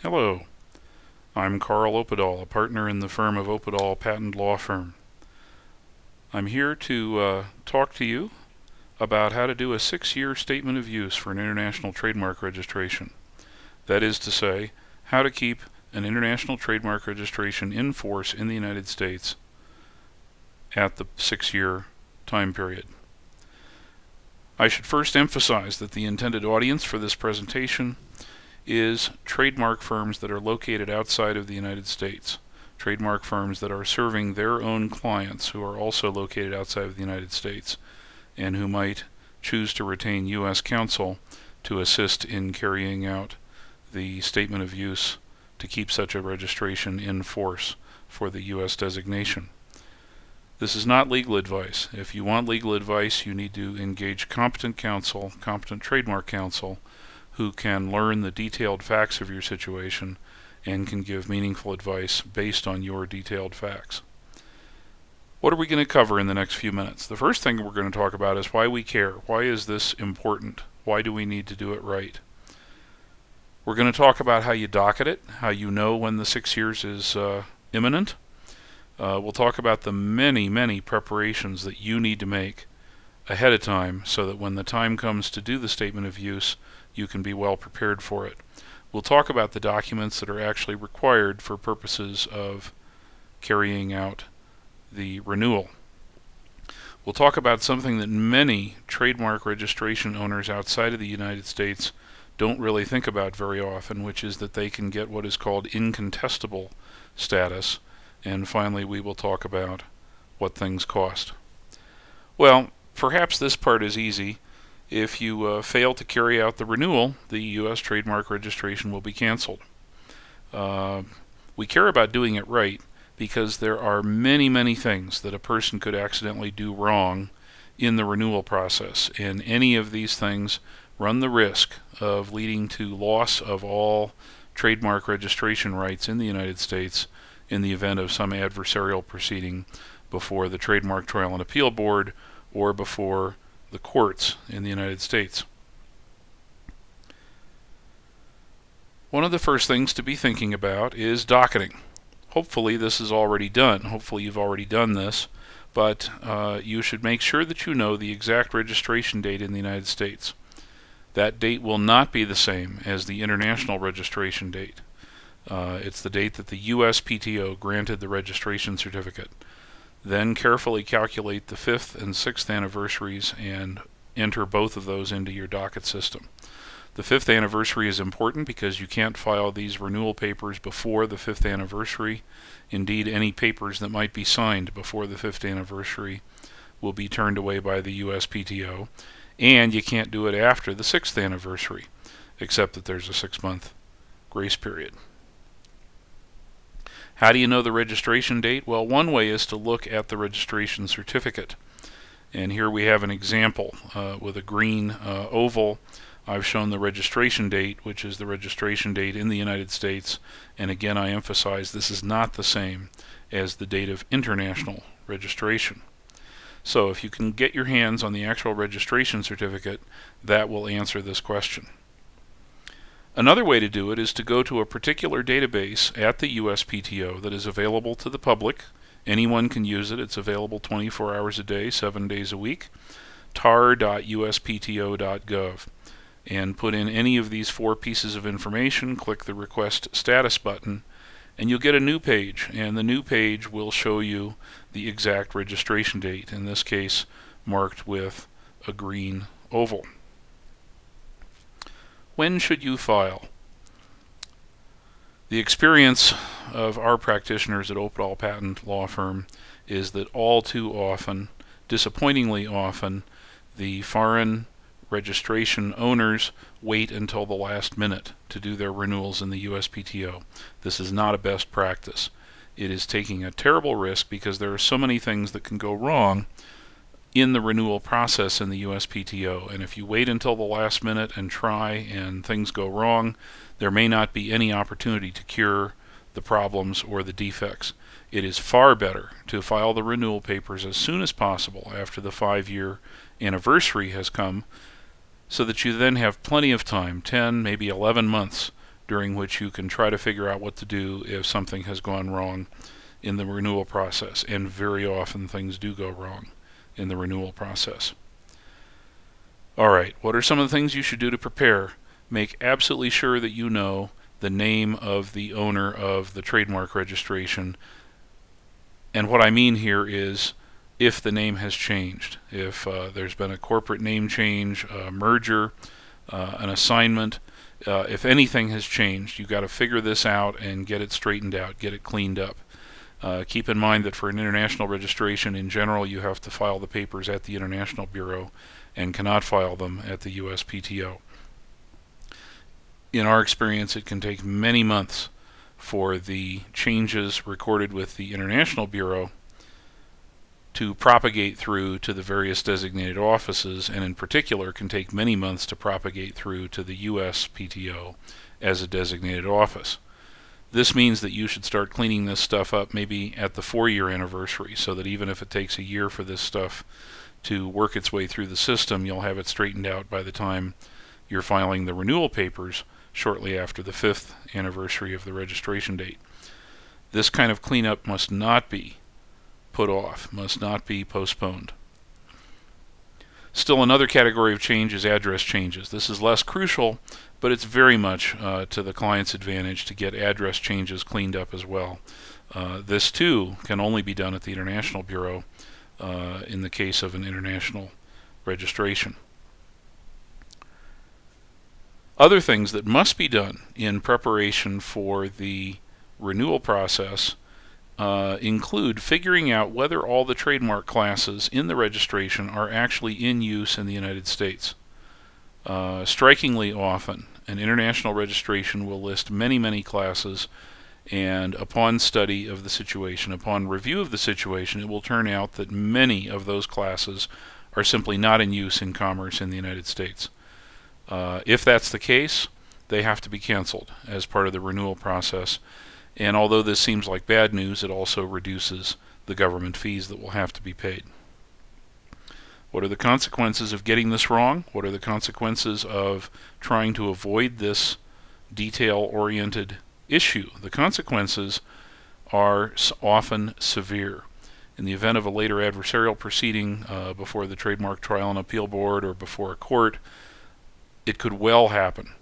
Hello, I'm Carl Opedal, a partner in the firm of Opedal Patent Law Firm. I'm here to talk to you about how to do a 6-year statement of use for an international trademark registration. That is to say, how to keep an international trademark registration in force in the United States at the 6-year time period. I should first emphasize that the intended audience for this presentation is trademark firms that are located outside of the United States, trademark firms that are serving their own clients who are also located outside of the United States and who might choose to retain U.S. counsel to assist in carrying out the statement of use to keep such a registration in force for the U.S. designation. This is not legal advice. If you want legal advice, you need to engage competent counsel, competent trademark counsel, who can learn the detailed facts of your situation and can give meaningful advice based on your detailed facts. What are we going to cover in the next few minutes? The first thing we're going to talk about is why we care. Why is this important? Why do we need to do it right? We're going to talk about how you docket it, how you know when the 6 years is imminent. We'll talk about the many preparations that you need to make ahead of time so that when the time comes to do the statement of use, you can be well prepared for it. We'll talk about the documents that are actually required for purposes of carrying out the renewal. We'll talk about something that many trademark registration owners outside of the United States don't really think about very often, which is that they can get what is called incontestable status. And finally, we will talk about what things cost. Well, perhaps this part is easy. If you fail to carry out the renewal, the U.S. trademark registration will be canceled. We care about doing it right because there are many things that a person could accidentally do wrong in the renewal process, and any of these things run the risk of leading to loss of all trademark registration rights in the United States in the event of some adversarial proceeding before the Trademark Trial and Appeal Board or before the courts in the United States. One of the first things to be thinking about is docketing. Hopefully this is already done. Hopefully you've already done this, but you should make sure that you know the exact registration date in the United States. That date will not be the same as the international registration date. It's the date that the USPTO granted the registration certificate. Then carefully calculate the 5th and 6th anniversaries and enter both of those into your docket system. The 5th anniversary is important because you can't file these renewal papers before the 5th anniversary. Indeed, any papers that might be signed before the 5th anniversary will be turned away by the USPTO. And you can't do it after the 6th anniversary, except that there's a 6-month grace period. How do you know the registration date? Well, one way is to look at the registration certificate. And here we have an example with a green oval. I've shown the registration date, which is the registration date in the United States. And again, I emphasize this is not the same as the date of international registration. So if you can get your hands on the actual registration certificate, that will answer this question. Another way to do it is to go to a particular database at the USPTO that is available to the public. Anyone can use it. It's available 24 hours a day, 7 days a week. tar.uspto.gov. And put in any of these 4 pieces of information, click the Request Status button, and you'll get a new page. And the new page will show you the exact registration date, in this case marked with a green oval. When should you file? The experience of our practitioners at Opedal Patent Law Firm is that all too often, disappointingly often, the foreign registration owners wait until the last minute to do their renewals in the USPTO. This is not a best practice. It is taking a terrible risk because there are so many things that can go wrong in the renewal process in the USPTO, and if you wait until the last minute and try and things go wrong, there may not be any opportunity to cure the problems or the defects. It is far better to file the renewal papers as soon as possible after the 5-year anniversary has come, so that you then have plenty of time, 10, maybe 11 months, during which you can try to figure out what to do if something has gone wrong in the renewal process, and very often things do go wrong in the renewal process. Alright, what are some of the things you should do to prepare? Make absolutely sure that you know the name of the owner of the trademark registration. And what I mean here is if the name has changed. If there's been a corporate name change, a merger, an assignment, if anything has changed, you've got to figure this out and get it straightened out, get it cleaned up. Keep in mind that for an international registration, in general, you have to file the papers at the International Bureau and cannot file them at the USPTO. In our experience, it can take many months for the changes recorded with the International Bureau to propagate through to the various designated offices, and in particular can take many months to propagate through to the USPTO as a designated office. This means that you should start cleaning this stuff up maybe at the 4-year anniversary, so that even if it takes a year for this stuff to work its way through the system, you'll have it straightened out by the time you're filing the renewal papers shortly after the 5th anniversary of the registration date. This kind of cleanup must not be put off, must not be postponed. Still, another category of change is address changes. This is less crucial, but it's very much to the client's advantage to get address changes cleaned up as well. This too can only be done at the International Bureau in the case of an international registration. Other things that must be done in preparation for the renewal process include figuring out whether all the trademark classes in the registration are actually in use in the United States. Strikingly often, an international registration will list many classes, and upon study of the situation, upon review of the situation, it will turn out that many of those classes are simply not in use in commerce in the United States. If that's the case, they have to be canceled as part of the renewal process. And although this seems like bad news, it also reduces the government fees that will have to be paid. What are the consequences of getting this wrong? What are the consequences of trying to avoid this detail-oriented issue? The consequences are often severe. In the event of a later adversarial proceeding before the Trademark Trial and Appeal Board or before a court, it could well happen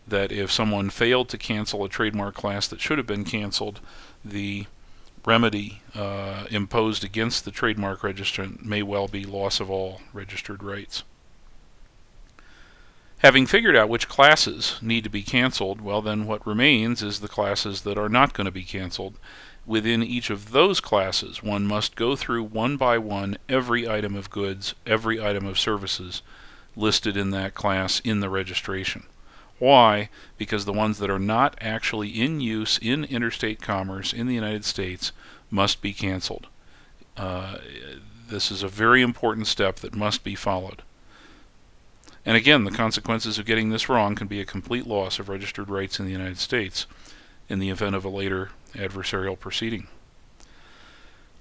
that if someone failed to cancel a trademark class that should have been canceled, the remedy imposed against the trademark registrant may well be loss of all registered rights. Having figured out which classes need to be canceled, well then what remains is the classes that are not going to be canceled. Within each of those classes, one must go through one by one every item of goods, every item of services listed in that class in the registration. Why? Because the ones that are not actually in use in interstate commerce in the United States must be canceled. This is a very important step that must be followed. And again, the consequences of getting this wrong can be a complete loss of registered rights in the United States in the event of a later adversarial proceeding.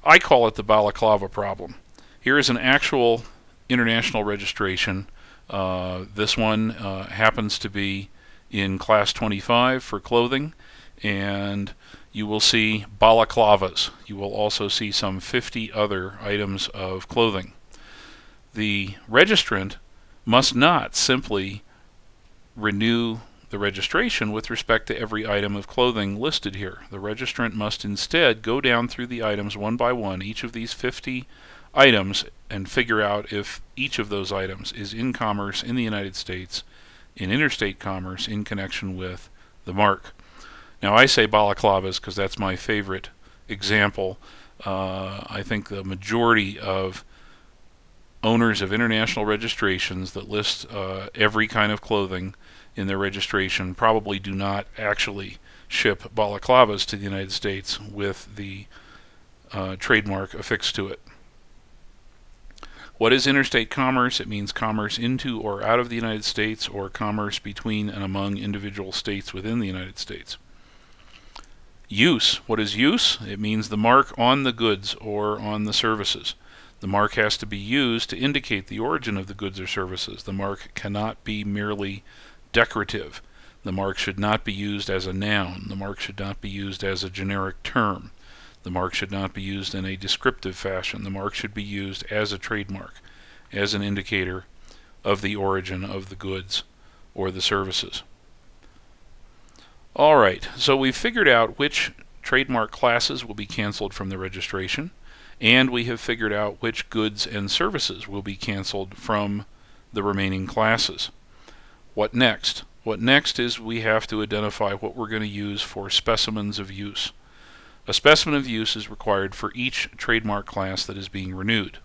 I call it the balaclava problem. Here is an actual international registration. This one happens to be in class 25 for clothing, and you will see balaclavas. You will also see some 50 other items of clothing. The registrant must not simply renew the registration with respect to every item of clothing listed here. The registrant must instead go down through the items one by one, each of these 50 items, and figure out if each of those items is in commerce in the United States, in interstate commerce, in connection with the mark. Now I say balaclavas because that's my favorite example. I think the majority of owners of international registrations that list every kind of clothing in their registration probably do not actually ship balaclavas to the United States with the trademark affixed to it. What is interstate commerce? It means commerce into or out of the United States, or commerce between and among individual states within the United States. Use. What is use? It means the mark on the goods or on the services. The mark has to be used to indicate the origin of the goods or services. The mark cannot be merely decorative. The mark should not be used as a noun. The mark should not be used as a generic term. The mark should not be used in a descriptive fashion. The mark should be used as a trademark, as an indicator of the origin of the goods or the services. Alright, so we've figured out which trademark classes will be canceled from the registration, and we have figured out which goods and services will be canceled from the remaining classes. What next? What next is we have to identify what we're going to use for specimens of use. A specimen of use is required for each trademark class that is being renewed.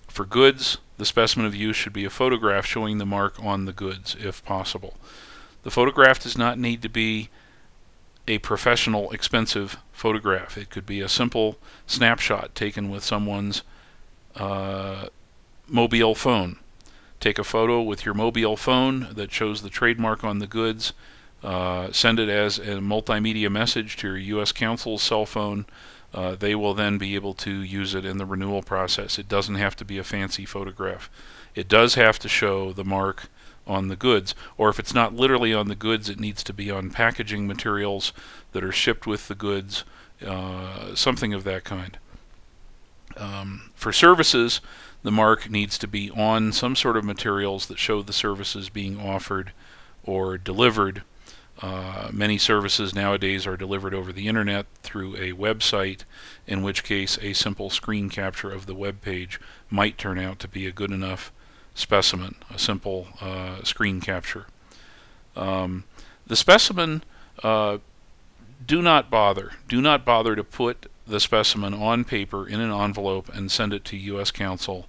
For goods, the specimen of use should be a photograph showing the mark on the goods, if possible. The photograph does not need to be a professional, expensive photograph. It could be a simple snapshot taken with someone's mobile phone. Take a photo with your mobile phone that shows the trademark on the goods. Send it as a multimedia message to your U.S. Counsel's cell phone. They will then be able to use it in the renewal process. It doesn't have to be a fancy photograph. It does have to show the mark on the goods, or if it's not literally on the goods, it needs to be on packaging materials that are shipped with the goods, something of that kind. For services, the mark needs to be on some sort of materials that show the services being offered or delivered. Many services nowadays are delivered over the internet through a website, in which case a simple screen capture of the web page might turn out to be a good enough specimen, a simple screen capture. The specimen, do not bother to put the specimen on paper in an envelope and send it to U.S. Counsel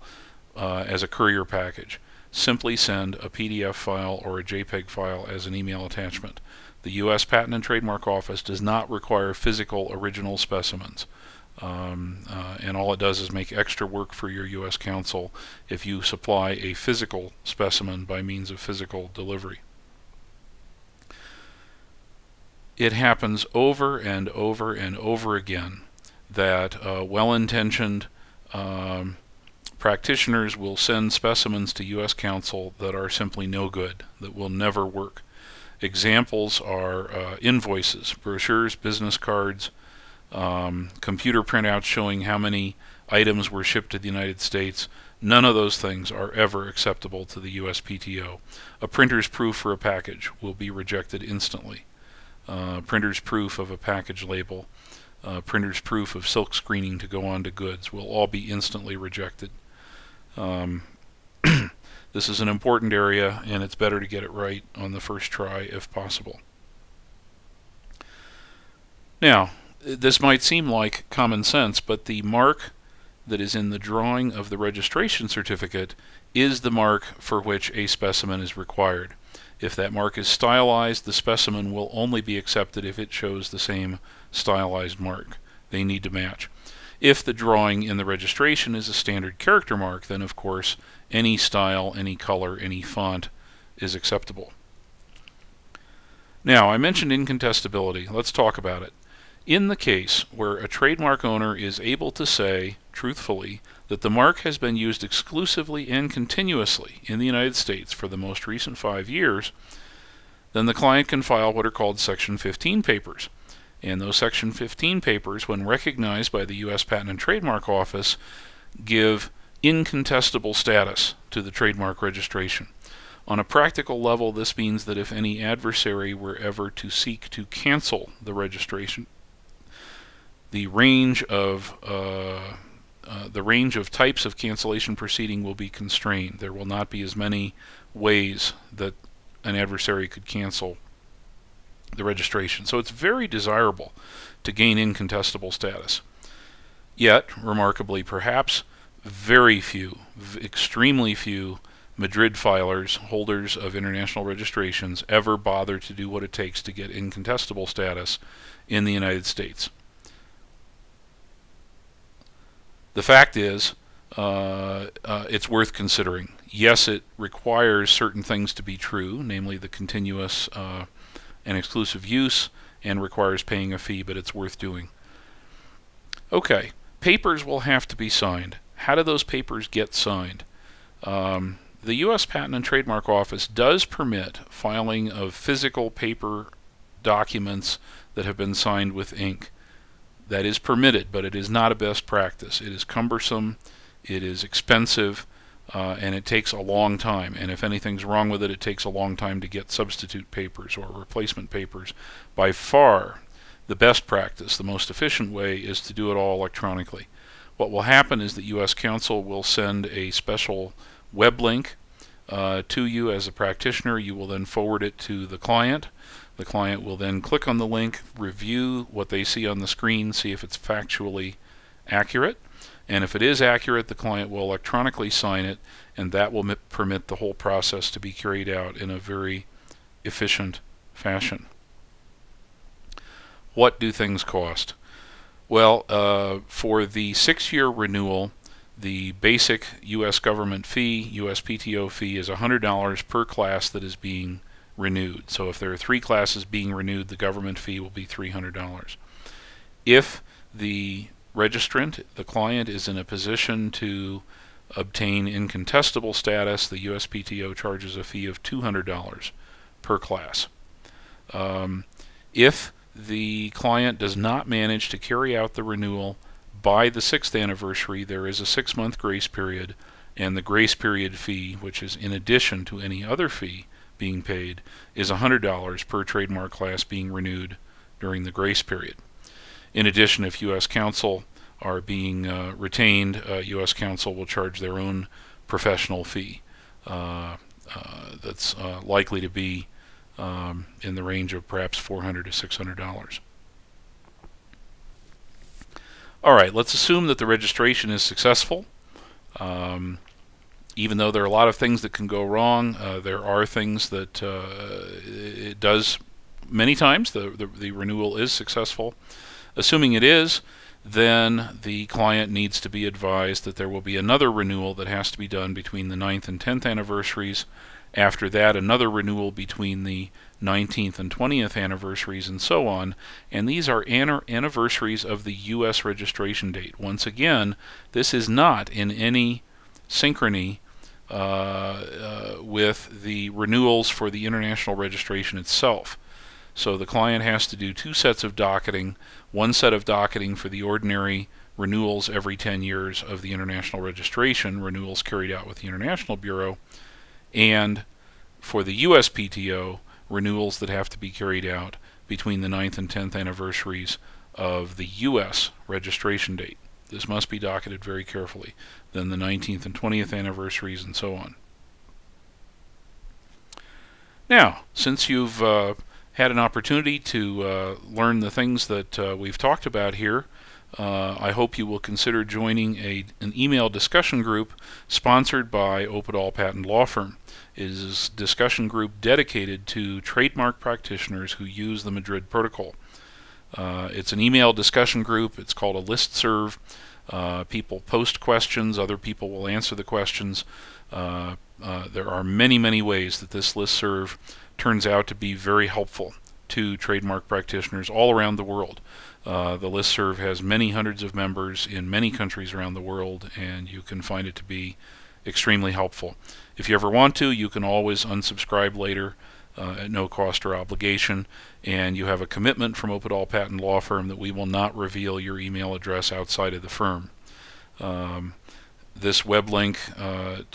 as a courier package. Simply send a PDF file or a JPEG file as an email attachment. The U.S. Patent and Trademark Office does not require physical original specimens. And all it does is make extra work for your U.S. Counsel if you supply a physical specimen by means of physical delivery. It happens over and over and over again that well-intentioned practitioners will send specimens to U.S. Counsel that are simply no good, that will never work. Examples are invoices, brochures, business cards, computer printouts showing how many items were shipped to the United States. None of those things are ever acceptable to the USPTO. A printer's proof for a package will be rejected instantly. Printer's proof of a package label, printer's proof of silk screening to go on to goods will all be instantly rejected. This is an important area, and it's better to get it right on the first try if possible. Now, this might seem like common sense, but the mark that is in the drawing of the registration certificate is the mark for which a specimen is required. If that mark is stylized, the specimen will only be accepted if it shows the same stylized mark. They need to match. If the drawing in the registration is a standard character mark, then of course any style, any color, any font is acceptable. Now, I mentioned incontestability. Let's talk about it. In the case where a trademark owner is able to say, truthfully, that the mark has been used exclusively and continuously in the United States for the most recent 5 years, then the client can file what are called Section 15 papers. And those Section 15 papers, when recognized by the U.S. Patent and Trademark Office, give incontestable status to the trademark registration. On a practical level, this means that if any adversary were ever to seek to cancel the registration, the range of types of cancellation proceeding will be constrained. There will not be as many ways that an adversary could cancel the registration. So it's very desirable to gain incontestable status. Yet, remarkably perhaps, very few, extremely few Madrid filers, holders of international registrations, ever bother to do what it takes to get incontestable status in the United States. The fact is, it's worth considering. Yes, it requires certain things to be true, namely the continuous and exclusive use, and requires paying a fee, but it's worth doing. Okay, papers will have to be signed. How do those papers get signed? the U.S. Patent and Trademark Office does permit filing of physical paper documents that have been signed with ink. That is permitted, but it is not a best practice. It is cumbersome, it is expensive, and it takes a long time. And if anything's wrong with it, it takes a long time to get substitute papers or replacement papers. By far, the best practice, the most efficient way, is to do it all electronically. What will happen is that U.S. Counsel will send a special web link to you as a practitioner. You will then forward it to the client. The client will then click on the link, review what they see on the screen, see if it's factually accurate. And if it is accurate, the client will electronically sign it, and that will permit the whole process to be carried out in a very efficient fashion. What do things cost? Well, for the 6-year renewal, the basic U.S. government fee, U.S. PTO fee, is $100 per class that is being renewed. So if there are 3 classes being renewed, the government fee will be $300. If the registrant, the client, is in a position to obtain incontestable status, the USPTO charges a fee of $200 per class. If the client does not manage to carry out the renewal by the 6th anniversary, there is a 6-month grace period, and the grace period fee, which is in addition to any other fee being paid, is $100 per trademark class being renewed during the grace period. In addition, if U.S. Counsel are being retained, U.S. Counsel will charge their own professional fee that's likely to be in the range of perhaps $400 to $600. All right, let's assume that the registration is successful. Even though there are a lot of things that can go wrong, there are things that it does many times. The renewal is successful. Assuming it is, then the client needs to be advised that there will be another renewal that has to be done between the 9th and 10th anniversaries. After that, another renewal between the 19th and 20th anniversaries, and so on. And these are anniversaries of the U.S. registration date. Once again, this is not in any synchrony with the renewals for the international registration itself. So the client has to do 2 sets of docketing, one set of docketing for the ordinary renewals every 10 years of the international registration, renewals carried out with the International Bureau, and for the USPTO, renewals that have to be carried out between the 9th and 10th anniversaries of the U.S. registration date. This must be docketed very carefully. Then the 19th and 20th anniversaries, and so on. Now, since you've had an opportunity to learn the things that we've talked about here, I hope you will consider joining an email discussion group sponsored by Opedal Patent Law Firm. It is a discussion group dedicated to trademark practitioners who use the Madrid Protocol. It's an email discussion group. It's called a listserv. People post questions. Other people will answer the questions. There are many, many ways that this listserv turns out to be very helpful to trademark practitioners all around the world. The listserv has many hundreds of members in many countries around the world, and you can find it to be extremely helpful. If you ever want to, you can always unsubscribe later at no cost or obligation, and you have a commitment from Opedal Patent Law Firm that we will not reveal your email address outside of the firm. This web link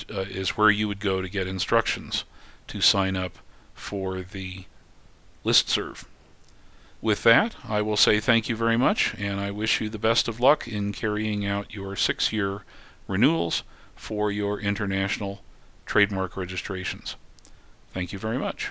is where you would go to get instructions to sign up for the listserv. With that, I will say thank you very much, and I wish you the best of luck in carrying out your 6-year renewals for your international trademark registrations. Thank you very much.